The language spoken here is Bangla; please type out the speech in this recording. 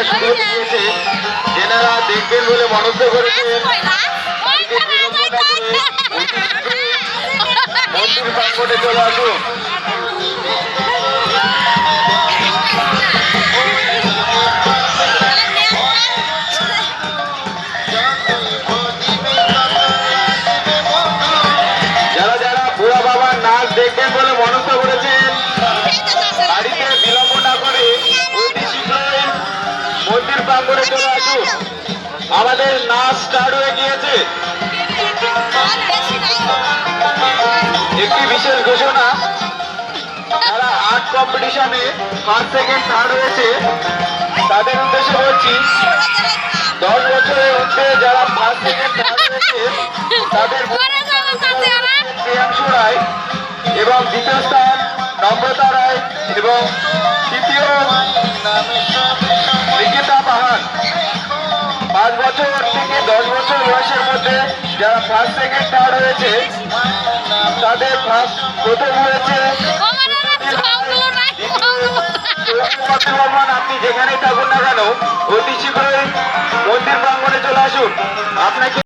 শুরু দিয়েছে, যেনারা দেখবেন বলে মনস্থ করেছেন মন্দির প্রাঙ্গণে চলে আসুন। যারা যারা বুড়া বাবার নাচ দেখবেন বলে মনস্থ করেছেন, বাড়িতে বিলম্ব না করে অতি শীঘ্রই মন্দির প্রাঙ্গণে চলে আসুন। আমাদের নাচ স্টার্ট হয়ে গিয়েছে। একটি বিশেষ ঘোষণা, যারা আর্ট কম্পিটিশনে ফার্স্ট সেকেন্ড থার্ড হয়েছে তাদের উদ্দেশ্যে বলছি, 10 বছরের ঊর্ধ্বে যারা ফার্স্ট সেকেন্ড থার্ড হয়েছে তাদের প্রিয়াংশু রায় এবং দ্বিতীয় স্থান নম্রতা রায় এবং তৃতীয় নিকিতা পাহাড়। 5 বছর থেকে 10 বছর বয়সের মধ্যে যারা ফার্স্ট সেকেন্ড থার্ড হয়েছে তাদের প্রথম হয়েছে আপনি যেখানেই থাকুন না কেন অতি শীঘ্রই মন্দির প্রাঙ্গণে চলে আসুন। আপনাকে